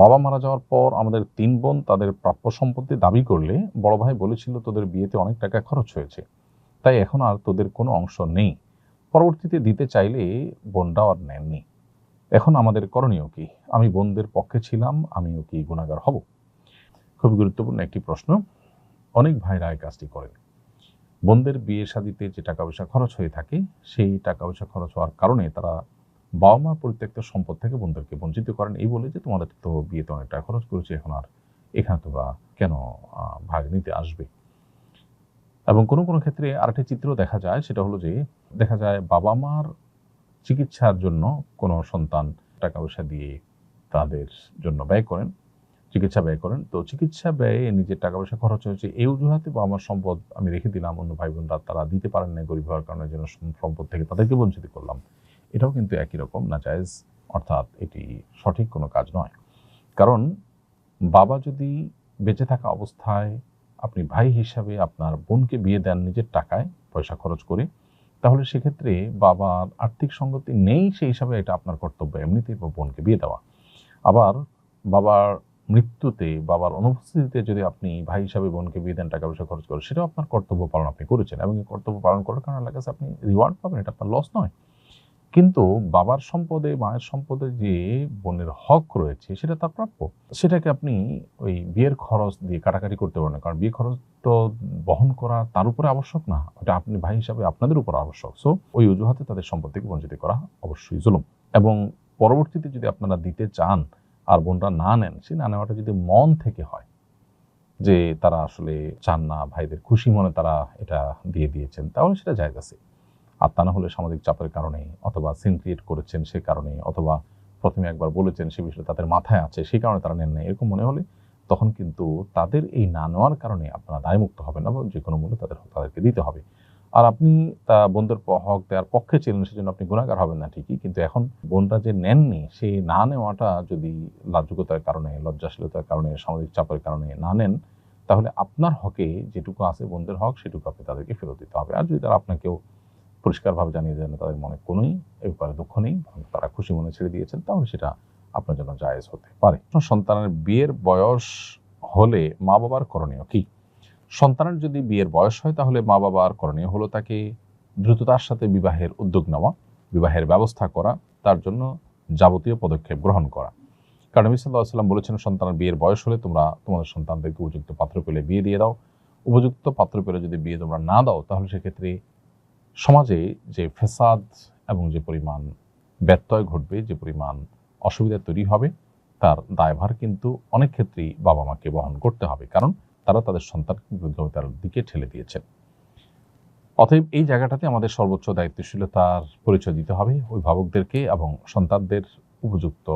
বাবা মারা যাওয়ার পর আমাদের ৩ বোন তাদের প্রাপ্য সম্পত্তি দাবি করলে বড় ভাই বলেছিল, তোদের বিয়েতে অনেক টাকা খরচ হয়েছে, তাই এখন আর তোদের কোনো অংশ নেই। পরবর্তীতে দিতে চাইলে বোনরাও আর নেননি। এখন আমাদের করণীয় কি? আমি বোনদের পক্ষে ছিলাম, আমিও কি গুনাহগার হব? খুব গুরুত্বপূর্ণ একটি প্রশ্ন। অনেক ভাইরা এই কাজটি করেন। বোনদের বিয়ে শাদিতে যে টাকা পয়সা খরচ হয়ে থাকে, সেই টাকা পয়সা খরচ হওয়ার কারণে তারা বাবা মার পরিত্যক্ত সম্পদ থেকে বোনদেরকে বঞ্চিত করেন, এই বলে যে তোমাদের তো বিয়েতে অনেক টাকা খরচ করেছে, এখন আর এখানে তোমরা কেন ভাগ নিতে আসবে। এবং কোনো কোনো ক্ষেত্রে আরেকটি চিত্র দেখা যায়, সেটা হলো যে দেখা যায় বাবা মার চিকিৎসার জন্য কোনো সন্তান টাকা পয়সা দিয়ে তাদের জন্য ব্যয় করেন, চিকিৎসা ব্যয় করেন। তো চিকিৎসা ব্যয়ে নিজের টাকা পয়সা খরচ হয়েছে, এই অজুহাতে বাবা মার সম্পদ আমি রেখে দিলাম, অন্য ভাই বোনরা তারা দিতে পারেন না গরিব হওয়ার কারণে, যেন সম্পদ থেকে তাদেরকে বঞ্চিত করলাম। এটাও কিন্তু একই রকম নাজায়েজ, অর্থাৎ এটি সঠিক কোনো কাজ নয়। কারণ বাবা যদি বেঁচে থাকা অবস্থায় আপনি ভাই হিসাবে আপনার বোনকে বিয়ে দেন নিজের টাকায় পয়সা খরচ করে, তাহলে সেক্ষেত্রে বাবার আর্থিক সঙ্গতি নেই, সেই হিসাবে এটা আপনার কর্তব্য এমনিতেই বোনকে বিয়ে দেওয়া। আবার বাবার মৃত্যুতে, বাবার অনুপস্থিতিতে যদি আপনি ভাই হিসাবে বোনকে বিয়ে দেন টাকা পয়সা খরচ করে, সেটাও আপনার কর্তব্য পালন আপনি করেছেন, এবং এই কর্তব্য পালন করার কারণে আল্লাহর কাছে আপনি রিওয়ার্ড পাবেন, এটা আপনার লস নয়। কিন্তু বাবার সম্পদে, মায়ের সম্পদে যে বোনের হক রয়েছে সেটা তার প্রাপ্য, সেটাকে আপনি ওই বিয়ের খরচ দিয়ে কাটাকাটি করতে পারেন না। কারণ বিয়ে খরচ তো বহন করা তার উপরে আবশ্যক না, ওটা আপনি ভাই হিসাবে আপনাদের উপর আবশ্যক। সো ওই অজুহাতে তাদের সম্পদ থেকে বঞ্চিত করা অবশ্যই জুলুম। এবং পরবর্তীতে যদি আপনারা দিতে চান আর বোনরা না নেন, সেই না নেওয়াটা যদি মন থেকে হয়, যে তারা আসলে চান না, ভাইদের খুশি মনে তারা এটা দিয়ে দিয়েছেন, তাহলে সেটা জায়েজ আছে। আর তা না হলে সামাজিক চাপের কারণে, অথবা সিন ক্রিয়েট করেছেন সে কারণে, অথবা প্রথমে একবার বলেছেন সে বিষয়ে তাদের মাথায় আছে সেই কারণে তারা নেন না, এরকম মনে হলে তখন কিন্তু তাদের এই না নেওয়ার কারণে আপনারা দায়মুক্ত হবেন না, এবং যে কোনো মূল্যে তাদেরকে দিতে হবে। আর আপনি তা বোনদের হক দেওয়ার পক্ষে ছিলেন, সেজন্য আপনি গুনাহগার হবেন না ঠিকই, কিন্তু এখন বোনরা যে নেননি, সেই না নেওয়াটা যদি লাজুকতার কারণে, লজ্জাশীলতার কারণে, সামাজিক চাপের কারণে না নেন, তাহলে আপনার হকে যেটুকু আছে বোনদের হক, সেটুকু আপনি তাদেরকে ফেরত দিতে হবে। আর যদি তারা আপনাকেও পরিষ্কারভাবে জানিয়ে দেন তাদের মনে কোনোই এ ব্যাপারে দুঃখ নেই, তারা খুশি মনে ছেড়ে দিয়েছেন, তাহলে সেটা আপনার জন্য জায়েজ হতে পারে। সন্তানের বিয়ের বয়স হলে মা বাবার করণীয় কি? সন্তানের যদি বিয়ের বয়স হয়, তাহলে মা বাবার করণীয় হলো তাকে দ্রুততার সাথে বিবাহের উদ্যোগ নেওয়া, বিবাহের ব্যবস্থা করা, তার জন্য যাবতীয় পদক্ষেপ গ্রহণ করা। কারণ নবী সাল্লাল্লাহু আলাইহি ওয়াসাল্লাম বলেছেন, সন্তানের বিয়ের বয়স হলে তোমরা তোমাদের সন্তানদেরকে উপযুক্ত পাত্র পেলে বিয়ে দিয়ে দাও। উপযুক্ত পাত্র পেলে যদি বিয়ে তোমরা না দাও, তাহলে সেক্ষেত্রে সমাজে যে ফেসাদ এবং যে পরিমাণ ব্যত্যয় ঘটবে, যে পরিমাণ অসুবিধা তৈরি হবে, তার দায়ভার কিন্তু অনেক ক্ষেত্রেই বাবা মাকে বহন করতে হবে, কারণ তারা তাদের সন্তানকে বিপজ্জনকতার দিকে ঠেলে দিয়েছেন। অতএব এই জায়গাটাতে আমাদের সর্বোচ্চ দায়িত্বশীলতার পরিচয় দিতে হবে অভিভাবকদেরকে, এবং সন্তানদের উপযুক্ত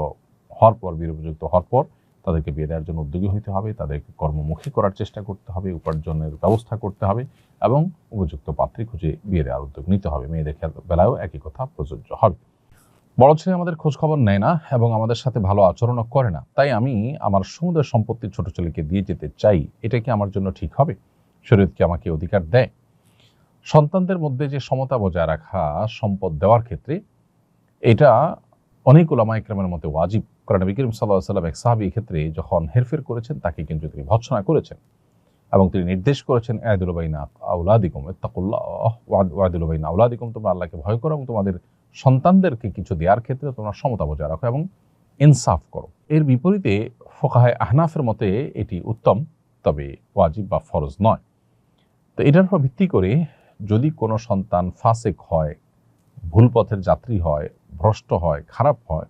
হওয়ার পর, বিয়ের উপযুক্ত হওয়ার পর তাদেরকে বিয়ে দেওয়ার জন্য উদ্যোগী হতে হবে, তাদেরকে কর্মমুখী করার চেষ্টা করতে হবে, উপার্জনের ব্যবস্থা করতে হবে, এবং উপযুক্ত পাত্রী খুঁজে বিয়ে দেওয়ার উদ্যোগ নিতে হবে। মেয়েদের বেলায়ও একই কথা প্রযোজ্য হবে। বড় ছেলে আমাদের খোঁজ খবর নেয় না এবং আমাদের সাথে ভালো আচরণও করে না, তাই আমি আমার সমুদয় সম্পত্তি ছোট ছেলেকে দিয়ে যেতে চাই, এটা কি আমার জন্য ঠিক হবে? শরীয়ত কি আমাকে অধিকার দেয়? সন্তানদের মধ্যে যে সমতা বজায় রাখা সম্পদ দেওয়ার ক্ষেত্রে, এটা অনেক উলামা ইকরামের মতে ওয়াজিব। কারণ নবী করিম সাল্লাল্লাহু আলাইহি ওয়াসাল্লাম এক সাহাবী ক্ষেত্রে যখন হেরফের করেছেন, তাকে কিন্তু তিনি ভর্ৎসনা করেছেন, এবং তিনি নির্দেশ করেছেন, আ'দিলু বাইনা আওলাদিকুম ইত্তাকুল্লাহ ওয়া'দিলু বাইনা আওলাদিকুম, তোমরা আল্লাহকে ভয় করো এবং তোমাদের সন্তানদেরকে কিছু দেওয়ার ক্ষেত্রে তোমরা সমতা বজায় রাখো এবং ইনসাফ করো। এর বিপরীতে ফুকাহায়ে আহনাফের মতে এটি উত্তম, তবে ওয়াজিব বা ফরজ নয়। তো এটার উপর ভিত্তি করে যদি কোনো সন্তান ফাসেক হয়, ভুল পথের যাত্রী হয়, ভ্রষ্ট হয়, খারাপ হয়,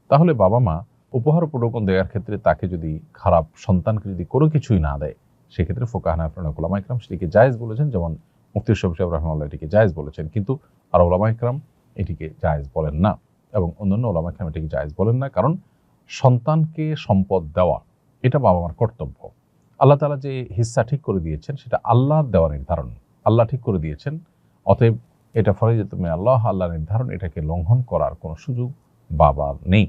তাহলে বাবা মা উপহার উপঢৌকন দেওয়ার ক্ষেত্রে তাকে যদি, খারাপ সন্তানকে যদি কোনো কিছুই না দেয়, সেক্ষেত্রে ফুকাহা হানাফি উলামা ইকরাম সেটিকে জায়েজ বলেছেন, যেমন মুফতি শফি সাহেব রাহিমাহুল্লাহ এটিকে জায়েজ বলেছেন, কিন্তু আর উলামা ইকরাম এটিকে জায়েজ বলেন না, এবং অন্যান্য উলামা ইকরাম এটিকে জায়েজ বলেন না। কারণ সন্তানকে সম্পদ দেওয়া এটা বাবা মার কর্তব্য। আল্লাহ তাআলা যে হিস্সা ঠিক করে দিয়েছেন, সেটা আল্লাহর দেওয়া নির্ধারণ, আল্লাহ ঠিক করে দিয়েছেন। অতএব এটা ফরজিয়াতুম আল্লাহ, আল্লাহ নির্ধারণ, এটাকে লঙ্ঘন করার কোনো সুযোগ বাবার নেই।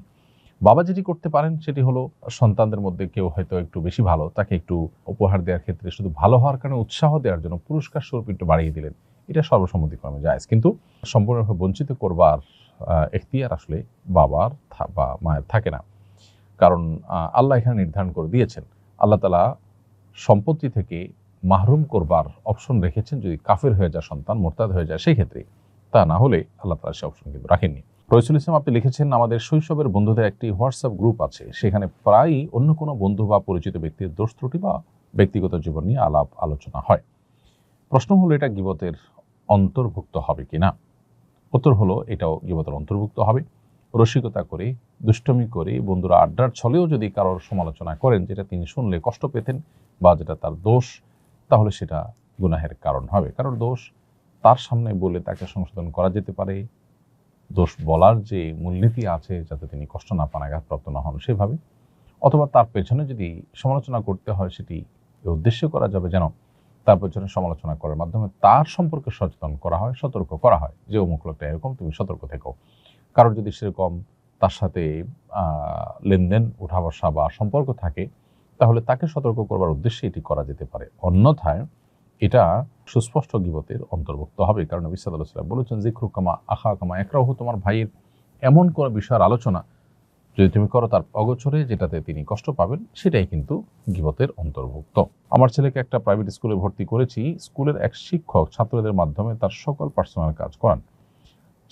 বাবা যেটি করতে পারেন সেটি হলো, সন্তানদের মধ্যে কেউ হয়তো একটু বেশি ভালো, তাকে একটু উপহার দেওয়ার ক্ষেত্রে শুধু ভালো হওয়ার কারণে উৎসাহ দেওয়ার জন্য পুরস্কার স্বরূপ একটু বাড়িয়ে দিলেন, এটা সর্বসম্মতিক্রমে জায়েজ। কিন্তু সম্পূর্ণভাবে বঞ্চিত করবার এখতিয়ার আসলে বাবার বা মায়ের থাকে না। কারণ আল্লাহ এখানে নির্ধারণ করে দিয়েছেন, আল্লাহ তাআলা সম্পত্তি থেকে মাহরুম করবার অপশন রেখেছেন যদি কাফের হয়ে যায় সন্তান, মোরতাদ হয়ে যায় সেই ক্ষেত্রে। তা না হলে আল্লাহ তাআলা সে অপশন কিন্তু রাখেননি। রইসুল ইসলাম আপনি লিখেছেন, আমাদের শৈশবের বন্ধুদের একটি হোয়াটসঅ্যাপ গ্রুপ আছে, সেখানে প্রায়ই অন্য কোনো বন্ধু বা পরিচিত ব্যক্তির দোষ ত্রুটি বা ব্যক্তিগত জীবন নিয়ে আলাপ আলোচনা হয়। প্রশ্ন হলো, এটা গীবতের অন্তর্ভুক্ত হবে কিনা? উত্তর হলো, এটাও গীবতের অন্তর্ভুক্ত হবে। রসিকতা করে, দুষ্টমি করে, বন্ধুরা আড্ডার ছলেও যদি কারোর সমালোচনা করেন যেটা তিনি শুনলে কষ্ট পেতেন বা যেটা তার দোষ, তাহলে সেটা গুনাহের কারণ হবে। কারণ দোষ তার সামনে বলে তাকে সংশোধন করা যেতে পারে, দোষ বলার যে মূলনীতি আছে যাতে তিনি কষ্ট না পান, আঘাতপ্রাপ্ত না হন সেভাবে, অথবা তার পেছনে যদি সমালোচনা করতে হয় সেটি উদ্দেশ্য করা যাবে যেন তার পেছনে সমালোচনা করার মাধ্যমে তার সম্পর্কে সচেতন করা হয়, সতর্ক করা হয় যে অমুক লোকটা এরকম, তুমি সতর্ক থেকো। কারোর যদি সেরকম তার সাথে লেনদেন, উঠা বসা বা সম্পর্ক থাকে, তাহলে তাকে সতর্ক করবার উদ্দেশ্যে এটি করা যেতে পারে। অন্যথায় এটা সুস্পষ্ট গীবতের অন্তর্ভুক্ত হবে। কারণ নবী সাল্লাল্লাহু আলাইহি ওয়াসাল্লাম বলেছেন, যিকরুকামা আখাকামা ইয়াকরাহু, তোমার ভাইয়ের এমন কোনো বিষয়ের আলোচনা যদি তুমি করো তার অগোচরে, যেটাতে তিনি কষ্ট পাবেন, সেটাই কিন্তু গীবতের অন্তর্ভুক্ত। আমার ছেলেকে একটা প্রাইভেট স্কুলে ভর্তি করেছি। স্কুলের এক শিক্ষক ছাত্রদের মাধ্যমে তার সকল পার্সোনাল কাজ করান,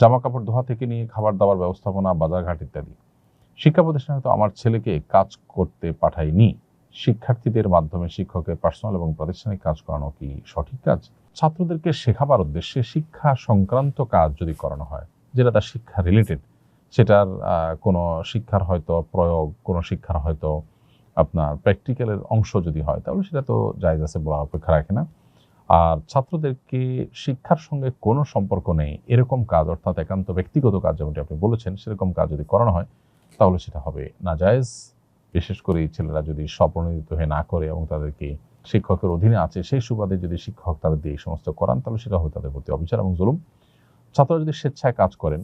জামা কাপড় ধোয়া থেকে নিয়ে খাবার দাবার ব্যবস্থাপনা, বাজারঘাট ইত্যাদি। শিক্ষা প্রতিষ্ঠানে তো আমার ছেলেকে কাজ করতে পাঠাইনি। শিক্ষার্থীদের মাধ্যমে শিক্ষকের পার্সোনাল এবং প্রাতিষ্ঠানিক কাজ করানো কি সঠিক কাজ? ছাত্রদেরকে শেখাবার উদ্দেশ্যে শিক্ষা সংক্রান্ত কাজ যদি করানো হয়, যেটা তার শিক্ষা রিলেটেড, সেটার কোনো শিক্ষার হয়তো প্রয়োগ, কোনো শিক্ষার হয়তো আপনার প্র্যাকটিক্যালের অংশ যদি হয়, তাহলে সেটা তো জায়েজ আছে, বলার অপেক্ষা রাখে না। আর ছাত্রদেরকে শিক্ষার সঙ্গে কোনো সম্পর্ক নেই এরকম কাজ, অর্থাৎ একান্ত ব্যক্তিগত কাজ যেমনটি আপনি বলেছেন, সেরকম কাজ যদি করানো হয় তাহলে সেটা হবে নাজায়েজ। বিশেষ করে ছেলেরা যদি স্বপ্রণোদিত হয়ে না করে এবং তাদেরকে শিক্ষকের অধীনে আছে সেই সুবাদে যদি শিক্ষক তাদের দিয়ে এই সমস্ত করান, তাহলে সেটা হবে তাদের প্রতি অবিচার এবং জুলুম। ছাত্ররা যদি স্বেচ্ছায় কাজ করেন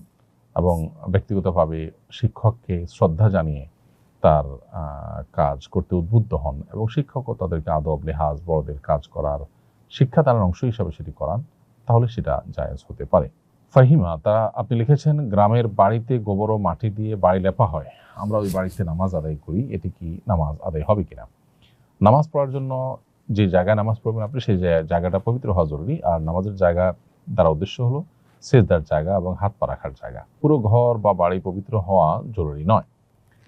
এবং ব্যক্তিগতভাবে শিক্ষককে শ্রদ্ধা জানিয়ে তার কাজ করতে উদ্বুদ্ধ হন এবং শিক্ষকও তাদেরকে আদব, লেহাজ, বড়দের কাজ করার শিক্ষাদানের অংশ হিসাবে সেটি করান, তাহলে সেটা জায়েজ হতে পারে। ফাহিমা তারা আপনি লিখেছেন, গ্রামের বাড়িতে গোবর ও মাটি দিয়ে বাড়ি লেপা হয়, আমরা ওই বাড়িতে নামাজ আদায় করি, এটি কি নামাজ আদায় হবে কিনা? নামাজ পড়ার জন্য যে জায়গায় নামাজ পড়বেন আপনি, সেই জায়গাটা পবিত্র হওয়া জরুরি। আর নামাজের জায়গা দ্বারা উদ্দেশ্য হলো সেজদার জায়গা এবং হাত পা রাখার জায়গা। পুরো ঘর বা বাড়ি পবিত্র হওয়া জরুরি নয়।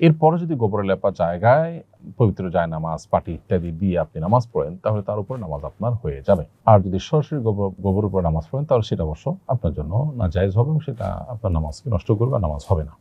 এরপরে যদি গোবরে লেপা জায়গায় পবিত্র যায় নামাজ, পাটি ইত্যাদি দিয়ে আপনি নামাজ পড়েন, তাহলে তার উপরে নামাজ আপনার হয়ে যাবে। আর যদি সরাসরি গোবর উপরে নামাজ পড়েন, তাহলে সেটা অবশ্য আপনার জন্য নাজায়েজ হবে এবং সেটা আপনার নামাজকে নষ্ট করবে, নামাজ হবে না।